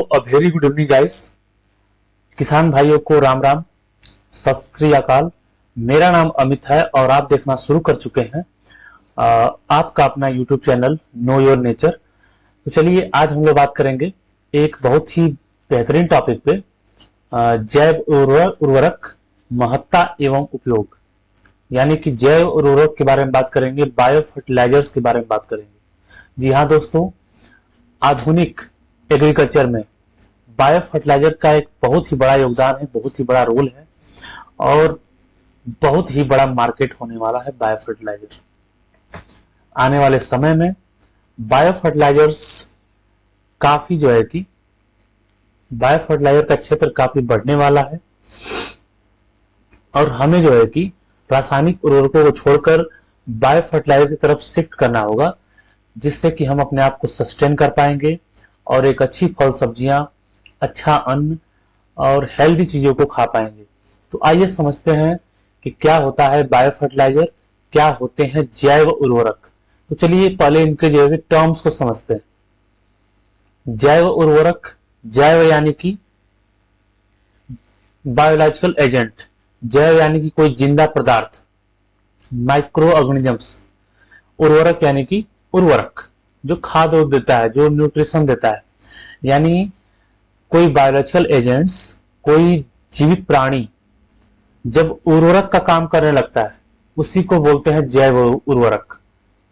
A very good evening guys. किसान भाइयों को राम राम, सत श्री अकाल। मेरा नाम अमित है और आप देखना शुरू कर चुके हैं आपका अपना YouTube channel know your nature. तो चलिए आज हम लोग बात करेंगे एक बहुत ही बेहतरीन टॉपिक पे, जैव उर्वरक महत्ता एवं उपयोग, यानी कि जैव उर्वरक के बारे में बात करेंगे, बायो फर्टिलाइजर्स के बारे में बात करेंगे। जी हाँ दोस्तों, आधुनिक एग्रीकल्चर में बायो फर्टिलाइजर का एक बहुत ही बड़ा योगदान है, बहुत ही बड़ा रोल है और बहुत ही बड़ा मार्केट होने वाला है बायो फर्टिलाइजर। आने वाले समय में बायो फर्टिलाइजर्स काफी जो है कि बायो फर्टिलाइजर का क्षेत्र काफी बढ़ने वाला है और हमें जो है कि रासायनिक उर्वरकों को छोड़कर बायो फर्टिलाइजर की तरफ शिफ्ट करना होगा, जिससे कि हम अपने आप को सस्टेन कर पाएंगे और एक अच्छी फल सब्जियां, अच्छा अन्न और हेल्दी चीजों को खा पाएंगे। तो आइए समझते हैं कि क्या होता है बायो फर्टिलाइजर, क्या होते हैं जैव उर्वरक। तो चलिए पहले इनके जो है टर्म्स को समझते हैं। जैव उर्वरक, जैव यानी कि बायोलॉजिकल एजेंट, जैव यानी कि कोई जिंदा पदार्थ, माइक्रो ऑर्गेनिजम्स। उर्वरक यानी कि उर्वरक जो खाद्य देता है, जो न्यूट्रिशन देता है, यानी कोई बायोलॉजिकल एजेंट्स, कोई जीवित प्राणी जब उर्वरक का काम करने लगता है उसी को बोलते हैं जैव उर्वरक।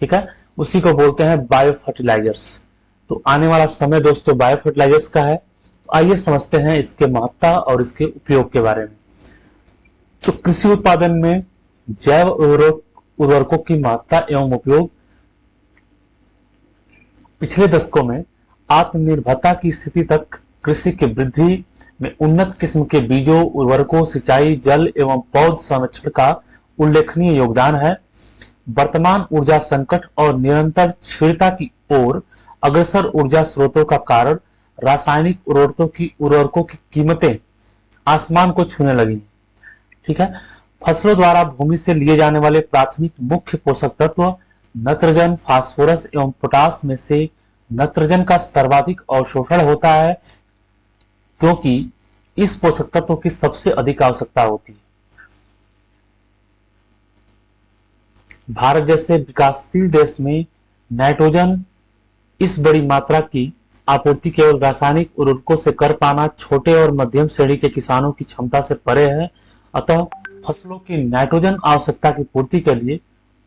ठीक है, उसी को बोलते हैं बायो फर्टिलाइजर्स। तो आने वाला समय दोस्तों बायो फर्टिलाइजर्स का है। तो आइए समझते हैं इसके महत्ता और इसके उपयोग के बारे में। तो कृषि उत्पादन में जैव उर्वरकों की महत्ता एवं उपयोग पिछले दशकों में आत्मनिर्भरता की स्थिति तक कृषि की वृद्धि में उन्नत किस्म के बीजों, उर्वरकों, सिंचाई, जल एवं पौध संरक्षण का उल्लेखनीय योगदान है। वर्तमान ऊर्जा संकट और निरंतर क्षीणता की ओर अग्रसर ऊर्जा स्रोतों का कारण रासायनिक उर्वरकों की कीमतें आसमान को छूने लगी। ठीक है, फसलों द्वारा भूमि से लिए जाने वाले प्राथमिक मुख्य पोषक तत्व नत्रजन, फास्फोरस एवं पोटास में से नत्रजन का सर्वाधिक अवशोषण होता है, क्योंकि इस पोषक तत्व की सबसे अधिक आवश्यकता होती है। भारत जैसे विकासशील देश में नाइट्रोजन इस बड़ी मात्रा की आपूर्ति केवल रासायनिक उर्वरकों से कर पाना छोटे और मध्यम श्रेणी के किसानों की क्षमता से परे है। अतः फसलों की नाइट्रोजन आवश्यकता की पूर्ति के लिए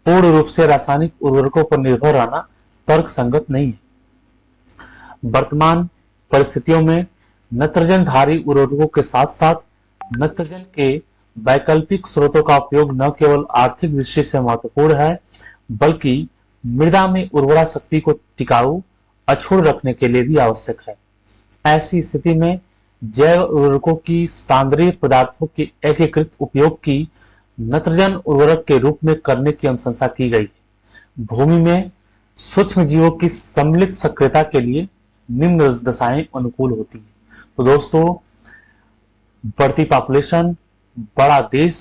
पूर्ण रूप से रासायनिक उर्वरकों पर निर्भर रहना तर्कसंगत नहीं है। वर्तमान परिस्थितियों में नत्रजनधारी उर्वरकों के साथ साथ नत्रजन के वैकल्पिक स्रोतों का उपयोग न केवल आर्थिक दृष्टि से महत्वपूर्ण है, बल्कि मृदा में उर्वरा शक्ति को टिकाऊ, अछूत रखने के लिए भी आवश्यक है। ऐसी स्थिति में जैव उर्वरकों की सांद्रीय पदार्थों के एकीकृत उपयोग की नत्रजन उर्वरक के रूप में करने की अनुशंसा की गई है। भूमि में सूक्ष्म जीवों की सम्मिलित सक्रियता के लिए निम्न दशाएं अनुकूल होती हैं। तो दोस्तों, बढ़ती पॉपुलेशन, बड़ा देश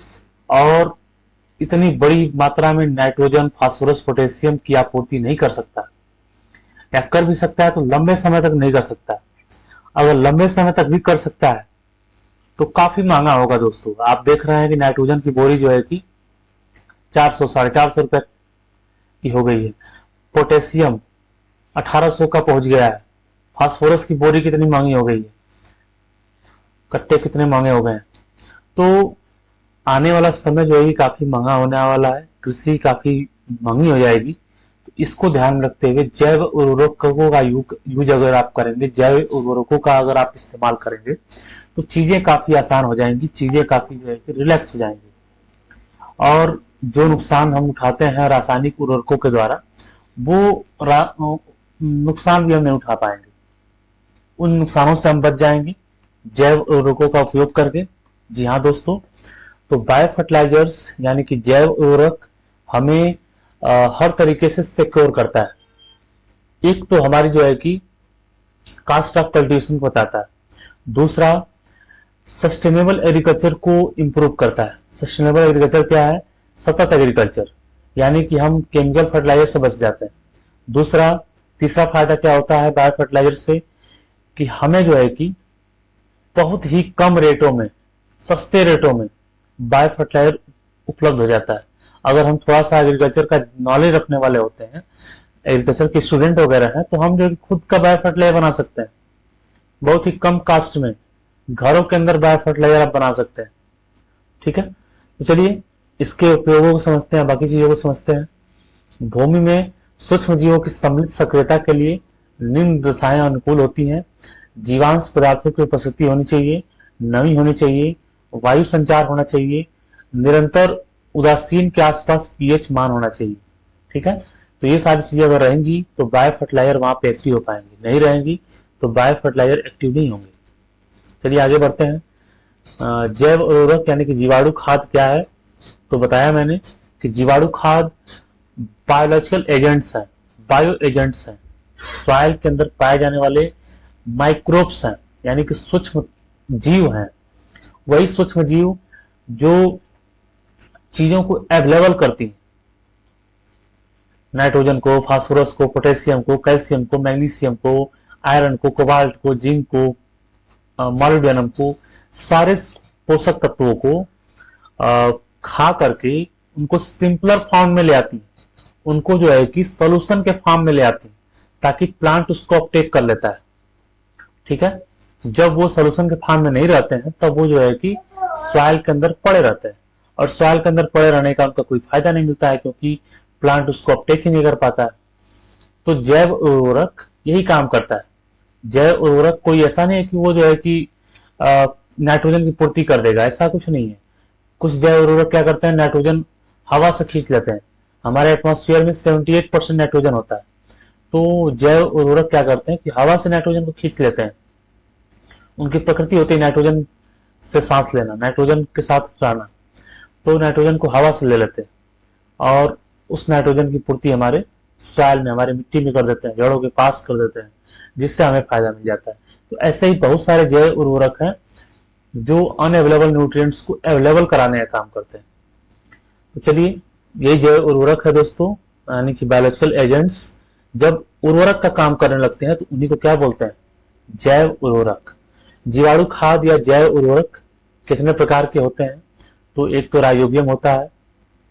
और इतनी बड़ी मात्रा में नाइट्रोजन, फास्फोरस, पोटेशियम की आपूर्ति नहीं कर सकता, या कर भी सकता है तो लंबे समय तक नहीं कर सकता। अगर लंबे समय तक भी कर सकता है तो काफी महंगा होगा दोस्तों। आप देख रहे हैं कि नाइट्रोजन की बोरी जो है कि 400 450 रुपए की हो गई है, पोटेशियम 1800 का पहुंच गया है, फास्फोरस की बोरी कितनी महंगी हो गई है, कट्टे कितने महंगे हो गए हैं। तो आने वाला समय जो है काफी महंगा होने वाला है, कृषि काफी महंगी हो जाएगी। तो इसको ध्यान रखते हुए जैव उर्वरकों का यूज अगर आप करेंगे, जैव उर्वरकों का अगर आप इस्तेमाल करेंगे तो चीजें काफी आसान हो जाएंगी, चीजें काफी जो है कि रिलैक्स हो जाएंगी और जो नुकसान हम उठाते हैं रासायनिक उर्वरकों के द्वारा वो नुकसान भी हम नहीं उठा पाएंगे, उन नुकसानों से हम बच जाएंगे जैव उर्वरकों का उपयोग करके। जी हाँ दोस्तों, तो बायो फर्टिलाइजर्स यानी कि जैव उर्वरक हमें हर तरीके से सिक्योर करता है। एक तो हमारी जो है कि कास्ट ऑफ कल्टीवेशन को बताता है, दूसरा सस्टेनेबल एग्रीकल्चर को इंप्रूव करता है। सस्टेनेबल एग्रीकल्चर क्या है? सतत एग्रीकल्चर, यानी कि हम केमिकल फर्टिलाइजर से बच जाते हैं। तीसरा फायदा क्या होता है बायो फर्टिलाइजर से? कि हमें जो है कि बहुत ही कम रेटों में, सस्ते रेटों में बायो फर्टिलाइजर उपलब्ध हो जाता है। अगर हम थोड़ा सा एग्रीकल्चर का नॉलेज रखने वाले होते हैं, एग्रीकल्चर के स्टूडेंट वगैरह हैं, तो हम जो खुद का बायो फर्टिलाइजर बना सकते हैं बहुत ही कम कास्ट में। घरों के अंदर बायो फर्टिलाइजर आप बना सकते हैं। ठीक है, तो चलिए इसके उपयोगों को समझते हैं, बाकी चीजों को समझते हैं। भूमि में सूक्ष्म जीवों की सम्मिलित सक्रियता के लिए निम्न दशाएं अनुकूल होती हैं। जीवांश पदार्थों की उपस्थिति होनी चाहिए, नमी होनी चाहिए, वायु संचार होना चाहिए, निरंतर उदासीन के आसपास पीएच मान होना चाहिए। ठीक है, तो ये सारी चीजें अगर रहेंगी तो बायो फर्टिलाइजर वहां पे एक्टिव हो पाएंगे, नहीं रहेंगी तो बायो फर्टिलाइजर एक्टिव नहीं होंगे। चलिए आगे बढ़ते हैं। जैव उर्वरक यानी कि जीवाणु खाद क्या है? तो बताया मैंने कि जीवाणु खाद बायोलॉजिकल एजेंट्स हैं, बायो एजेंट्स हैं, सॉइल के अंदर पाए जाने वाले माइक्रोब्स हैं, यानी कि सूक्ष्म जीव हैं। वही सूक्ष्म जीव जो चीजों को अवेलेबल करती हैं, नाइट्रोजन को, फास्फोरस को, पोटेशियम को, कैल्शियम को, मैग्नीशियम को, आयरन को, कोबाल्ट को, जिंक को, मॉलिब्डेनम को, सारे पोषक तत्वों को खा करके उनको सिंपलर फॉर्म में ले आती है, उनको जो है कि सॉल्यूशन के फॉर्म में ले आती है, ताकि प्लांट उसको अपटेक कर लेता है। ठीक है, जब वो सॉल्यूशन के फॉर्म में नहीं रहते हैं तब वो जो है कि सॉइल के अंदर पड़े रहते हैं, और सॉइल के अंदर पड़े रहने का उनका कोई फायदा नहीं मिलता है, क्योंकि प्लांट उसको अपटेक ही नहीं कर पाता है। तो जैव उर्वरक यही काम करता है। जैव उर्वरक कोई ऐसा नहीं है कि वो जो है कि नाइट्रोजन की पूर्ति कर देगा, ऐसा कुछ नहीं है। कुछ जैव उर्वरक क्या करते हैं, नाइट्रोजन हवा से खींच लेते हैं। हमारे एटमॉस्फेयर में 78% नाइट्रोजन होता है, तो जैव उर्वरक क्या करते हैं कि हवा से नाइट्रोजन को खींच लेते हैं। उनकी प्रकृति होती है नाइट्रोजन से सांस लेना, नाइट्रोजन के साथ रहना, तो नाइट्रोजन को हवा से ले लेते हैं और उस नाइट्रोजन की पूर्ति हमारे सॉइल में, हमारे मिट्टी में कर देते हैं, जड़ों के पास कर देते हैं, जिससे हमें फायदा मिल जाता है। तो ऐसे ही बहुत सारे जैव उर्वरक हैं जो अनअवेलेबल न्यूट्रिएंट्स को अवेलेबल कराने का काम करते हैं। तो चलिए ये जैव उर्वरक है दोस्तों, यानी कि बायोलॉजिकल एजेंट्स जब उर्वरक का काम करने लगते हैं तो उन्हीं को क्या बोलते हैं, जैव उर्वरक। जीवाणु खाद या जैव उर्वरक कितने प्रकार के होते हैं? तो एक तो राइजोबियम होता है,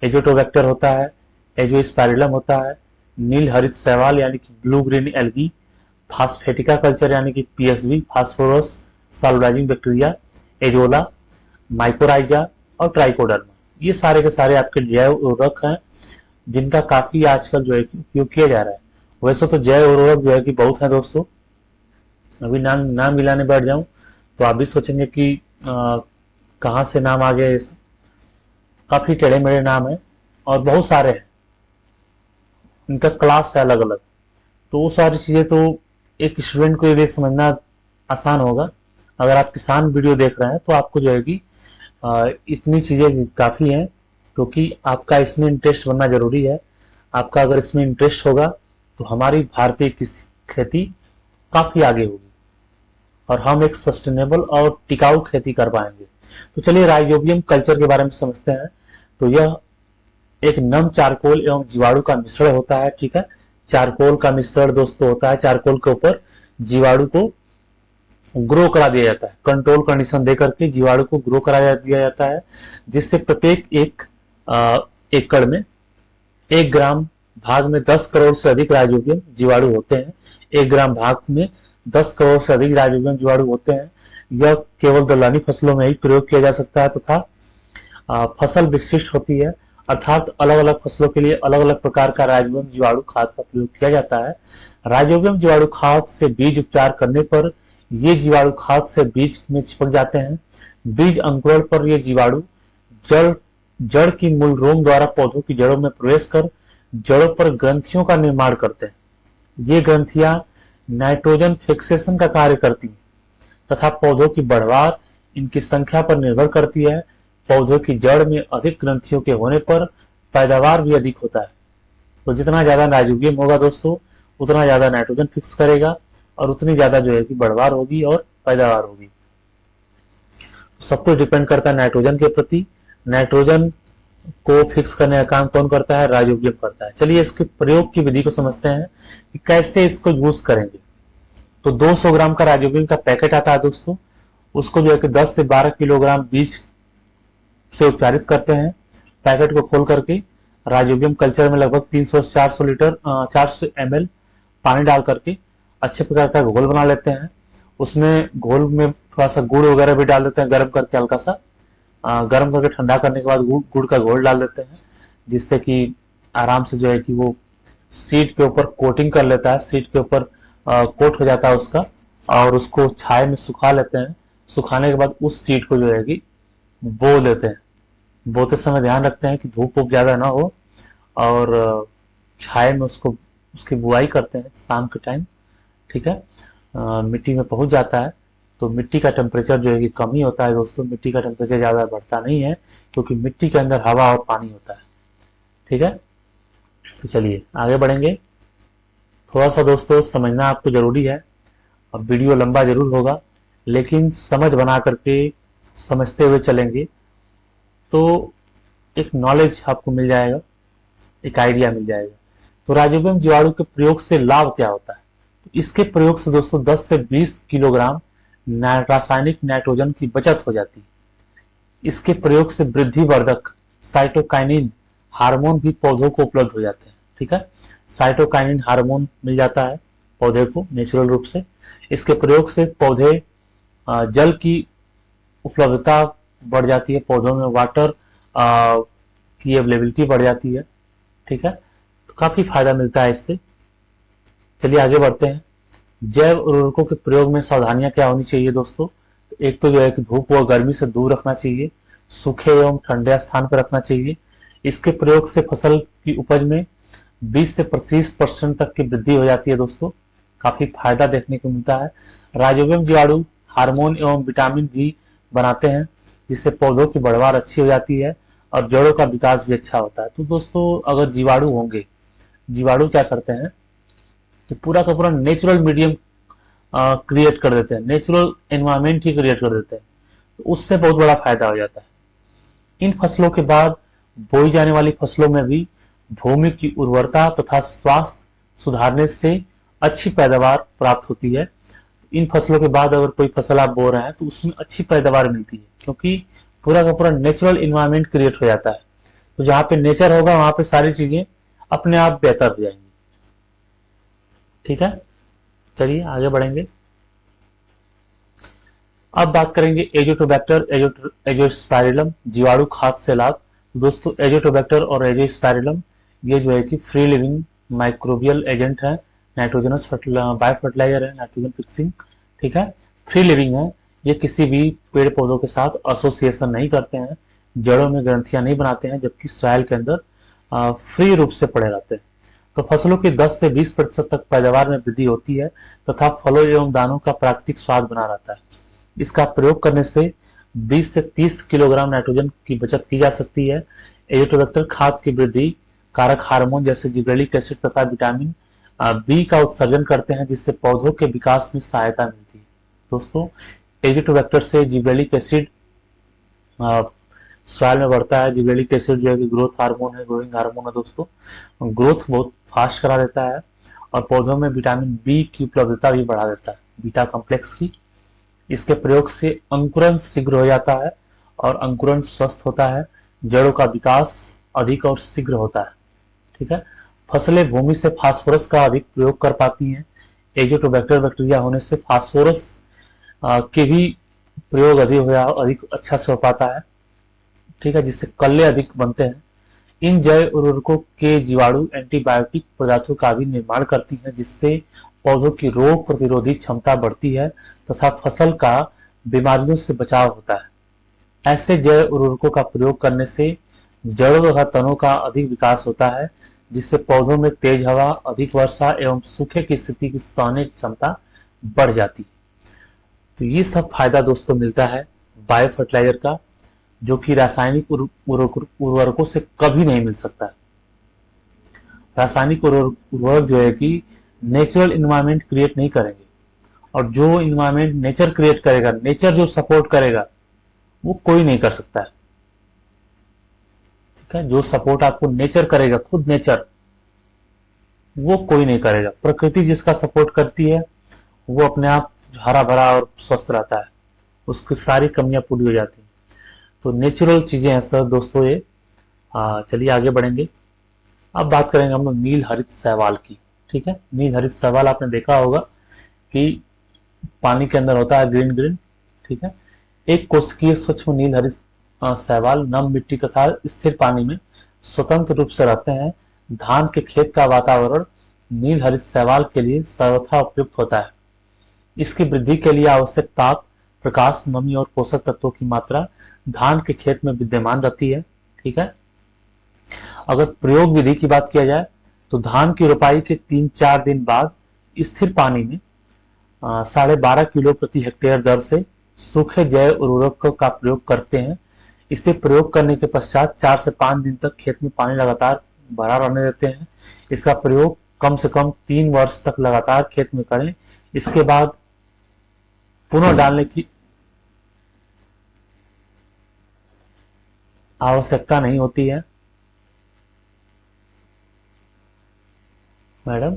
एजोटोबैक्टर होता है, एजोस्पाइरिलम होता है, नील हरित शैवाल यानी कि ब्लू ग्रीन एल्गी, फास्फेटिका कल्चर यानी कि PSB, phosphorus solubilizing bacteria, azolla, mycorrhiza और ट्राइकोडर्मा। ये सारे के सारे आपके जैव उर्वरक हैं जिनका काफी आजकल जो है उपयोग किया जा रहा है। वैसे तो जैव उर्वरक जो है कि बहुत है दोस्तों, अभी नाम मिलाने बैठ जाऊं तो आप भी सोचेंगे कि कहाँ से नाम आ गया। ये सब काफी टेढ़े मेढ़े नाम है और बहुत सारे हैं, इनका क्लास है अलग अलग। तो वो सारी चीजें तो एक स्टूडेंट को ये समझना आसान होगा। अगर आप किसान वीडियो देख रहे हैं तो आपको जो है कि इतनी चीजें काफी हैं, क्योंकि आपका इसमें इंटरेस्ट बनना जरूरी है। आपका अगर इसमें इंटरेस्ट होगा तो हमारी भारतीय खेती काफी आगे होगी और हम एक सस्टेनेबल और टिकाऊ खेती कर पाएंगे। तो चलिए राइजोबियम कल्चर के बारे में समझते हैं। तो यह एक नम चारकोल एवं जीवाणु का मिश्रण होता है। ठीक है, चारकोल का मिश्रण दोस्तों होता है, चारकोल के ऊपर जीवाणु को ग्रो करा दिया जाता है, कंट्रोल कंडीशन दे करके जीवाणु को ग्रो करा दिया जाता है, जिससे प्रत्येक एक एकड़ में 1 ग्राम भाग में 10 करोड़ से अधिक राइजोबियम जीवाणु होते हैं। 1 ग्राम भाग में 10 करोड़ से अधिक राइजोबियम जीवाणु होते हैं। यह केवल दलहनी फसलों में ही प्रयोग किया जा सकता है तथा फसल विशिष्ट होती है, अर्थात अलग अलग फसलों के लिए अलग अलग प्रकार का राइजोबियम जीवाणु खाद का प्रयोग किया जाता है। राइजोबियम जीवाणु खाद से बीज उपचार करने पर ये जीवाणु खाद से बीज में चिपक जाते हैं। बीज अंकुरण पर ये जीवाणु जड़ की मूल रोम द्वारा पौधों की जड़ों में प्रवेश कर जड़ों पर ग्रंथियों का निर्माण करते हैं। ये ग्रंथियां नाइट्रोजन फिक्सेशन का कार्य करती हैं तथा पौधों की बढ़वार इनकी संख्या पर निर्भर करती है। पौधों की जड़ में अधिक ग्रंथियों के होने पर पैदावार भी अधिक होता है। तो जितना ज्यादा राइजोबियम होगा दोस्तों उतना ज्यादा नाइट्रोजन फिक्स करेगा और उतनी ज्यादा जो है कि बढ़वार होगी और पैदावार होगी। सब कुछ डिपेंड करता है नाइट्रोजन के प्रति। नाइट्रोजन को फिक्स करने का काम कौन करता है? राइजोबियम करता है। चलिए इसके प्रयोग की विधि को समझते हैं कि कैसे इसको यूज करेंगे। तो 200 ग्राम का राइजोबियम का पैकेट आता है दोस्तों, उसको जो है कि 10 से 12 किलोग्राम बीज से उपचारित करते हैं। पैकेट को खोल करके राइजोबियम कल्चर में लगभग 300 से 400 लीटर 400 ml पानी डाल करके अच्छे प्रकार का घोल बना लेते हैं। उसमें घोल में थोड़ा सा गुड़ वगैरह भी डाल देते हैं, गर्म करके हल्का सा गर्म करके ठंडा करने के बाद गुड़ का घोल डाल देते हैं, जिससे कि आराम से जो है कि वो सीड के ऊपर कोटिंग कर लेता है, सीड के ऊपर कोट हो जाता है उसका, और उसको छाए में सुखा लेते हैं। सुखाने के बाद उस सीड को जो है कि बो देते हैं। बोते समय ध्यान रखते हैं कि धूप वूप ज्यादा ना हो, और छाए में उसको उसकी बुआई करते हैं शाम के टाइम। ठीक है, मिट्टी में पहुंच जाता है तो मिट्टी का टेम्परेचर जो है कि कम ही होता है दोस्तों, मिट्टी का टेम्परेचर ज्यादा बढ़ता नहीं है, क्योंकि मिट्टी के अंदर हवा और पानी होता है। ठीक है, तो चलिए आगे बढ़ेंगे। थोड़ा सा दोस्तों समझना आपको जरूरी है, अब वीडियो लंबा जरूर होगा, लेकिन समझ बना करके समझते हुए चलेंगे तो एक नॉलेज आपको मिल जाएगा, एक आइडिया मिल जाएगा। तो राइजोबियम जीवाणु के प्रयोग से लाभ क्या होता है? तो इसके प्रयोग से दोस्तों 10 से 20 किलोग्राम रासायनिक नाइट्रोजन की बचत हो जाती है। इसके प्रयोग से वृद्धि वर्धक साइटोकाइनिन हार्मोन भी पौधों को उपलब्ध हो जाते हैं। ठीक है, साइटोकाइनिन हार्मोन मिल जाता है पौधे को नेचुरल रूप से। इसके प्रयोग से पौधे जल की उपलब्धता बढ़ जाती है, पौधों में वाटर की अवेलेबिलिटी बढ़ जाती है। ठीक है, तो काफी फायदा मिलता है इससे। चलिए आगे बढ़ते हैं। जैव उर्वरकों के प्रयोग में सावधानियां क्या होनी चाहिए दोस्तों? एक तो जो है कि धूप व गर्मी से दूर रखना चाहिए, सूखे एवं ठंडे स्थान पर रखना चाहिए। इसके प्रयोग से फसल की उपज में 20 से 25% तक की वृद्धि हो जाती है दोस्तों, काफी फायदा देखने को मिलता है। राइजोबियम जीवाणु हार्मोन एवं विटामिन भी बनाते हैं, जिससे पौधों की बढ़वार अच्छी हो जाती है और जड़ों का विकास भी अच्छा होता है। तो दोस्तों अगर जीवाणु होंगे, जीवाणु क्या करते हैं कि पूरा का पूरा नेचुरल मीडियम क्रिएट कर देते हैं, नेचुरल एनवायरमेंट ही क्रिएट कर देते हैं, तो उससे बहुत बड़ा फायदा हो जाता है। इन फसलों के बाद बोई जाने वाली फसलों में भी भूमि की उर्वरता तथा स्वास्थ्य सुधारने से अच्छी पैदावार प्राप्त होती है। इन फसलों के बाद अगर कोई फसल आप बो रहे हैं तो उसमें अच्छी पैदावार मिलती है, क्योंकि पूरा का पूरा नेचुरल इन्वायरमेंट क्रिएट हो जाता है। तो जहां पे नेचर होगा वहां पे सारी चीजें अपने आप बेहतर हो जाएंगी। ठीक है, चलिए आगे बढ़ेंगे। अब बात करेंगे एजोटोबैक्टर एजोस्पाइरिलम जीवाणु खाद से लाभ। दोस्तों एजोटोबैक्टर और एजोस्पाइरिलम ये जो है कि फ्री लिविंग माइक्रोबियल एजेंट है, नाइट्रोजनस बायो फर्टिलाइजर है, नाइट्रोजन फिक्सिंग। ठीक है, फ्री लिविंग है, ये किसी भी पेड़ पौधों के साथ एसोसिएशन नहीं करते हैं, जड़ों में ग्रंथियां नहीं बनाते हैं, जबकि सॉइल के अंदर फ्री रूप से पड़े रहते हैं। तो फसलों की 10 से 20% तक पैदावार में वृद्धि होती है तथा फलों एवं दानों का प्राकृतिक स्वाद बना रहता है। इसका प्रयोग करने से 20 से 30 किलोग्राम नाइट्रोजन की बचत की जा सकती है। एजोटोबैक्टर खाद की वृद्धि कारक हार्मोन जैसे जिबरेलिक एसिड तथा विटामिन बी का उत्सर्जन करते हैं, जिससे पौधों के विकास में सहायता मिलती है। दोस्तों एजोटोबैक्टर से जिबरेलिक एसिड सॉइल में बढ़ता है। जिबरेलिक एसिड जो है कि ग्रोथ हार्मोन है, ग्रोइंग हार्मोन है दोस्तों, ग्रोथ बहुत फास्ट करा देता है और पौधों में विटामिन बी की उपलब्धता भी बढ़ा देता है, बीटा कॉम्प्लेक्स की। इसके प्रयोग से अंकुरन शीघ्र हो जाता है और अंकुरन स्वस्थ होता है, जड़ों का विकास अधिक और शीघ्र होता है। ठीक है, फसलें भूमि से फास्फोरस का अधिक प्रयोग कर पाती हैं। एजोटोबैक्टर बैक्टीरिया होने से फास्फोरस के भी प्रयोग अधिक अच्छा से हो पाता है। ठीक है, जिससे कल्ले अधिक बनते हैं। इन जैव उर्वरकों के जीवाणु एंटीबायोटिक पदार्थों का भी निर्माण करती हैं, जिससे पौधों की रोग प्रतिरोधी क्षमता बढ़ती है तथा फसल का बीमारियों से बचाव होता है। ऐसे जैव उर्वरकों का प्रयोग करने से जड़ों तथा तनों का अधिक विकास होता है, जिससे पौधों में तेज हवा, अधिक वर्षा एवं सूखे की स्थिति की सहने की क्षमता बढ़ जाती है। तो ये सब फायदा दोस्तों मिलता है बायो फर्टिलाइजर का, जो कि रासायनिक उर्वरकों से कभी नहीं मिल सकता। रासायनिक उर्वरक जो है कि नेचुरल इन्वायरमेंट क्रिएट नहीं करेंगे, और जो इन्वायरमेंट नेचर क्रिएट करेगा, नेचर जो सपोर्ट करेगा, वो कोई नहीं कर सकता है। ठीक है, जो सपोर्ट आपको नेचर करेगा, खुद नेचर, वो कोई नहीं करेगा। प्रकृति जिसका सपोर्ट करती है वो अपने आप हरा भरा और स्वस्थ रहता है, उसकी सारी कमियां पूरी हो जाती हैं। तो नेचुरल चीजें हैं सर दोस्तों ये। चलिए आगे बढ़ेंगे। अब बात करेंगे हम लोग नील हरित शैवाल की। ठीक है, नील हरित शैवाल आपने देखा होगा कि पानी के अंदर होता है ग्रीन ग्रीन। ठीक है, एक कोशिकीय सूक्ष्म नील हरित शैवाल नम मिट्टी तथा स्थिर पानी में स्वतंत्र रूप से रहते हैं। धान के खेत का वातावरण नील हरित शैवाल के लिए सर्वथा उपयुक्त होता है। इसकी वृद्धि के लिए आवश्यक ताप, प्रकाश, नमी और पोषक तत्वों की मात्रा धान के खेत में विद्यमान रहती है। ठीक है, अगर प्रयोग विधि की बात किया जाए तो धान की रोपाई के 3-4 दिन बाद स्थिर पानी में 12.5 किलो प्रति हेक्टेयर दर से सूखे जैव उर्वरक का प्रयोग करते हैं। इसे प्रयोग करने के पश्चात 4 से 5 दिन तक खेत में पानी लगातार भरा रहने देते हैं। इसका प्रयोग कम से कम 3 वर्ष तक लगातार खेत में करें। इसके बाद पुनः डालने की आवश्यकता नहीं होती है। मैडम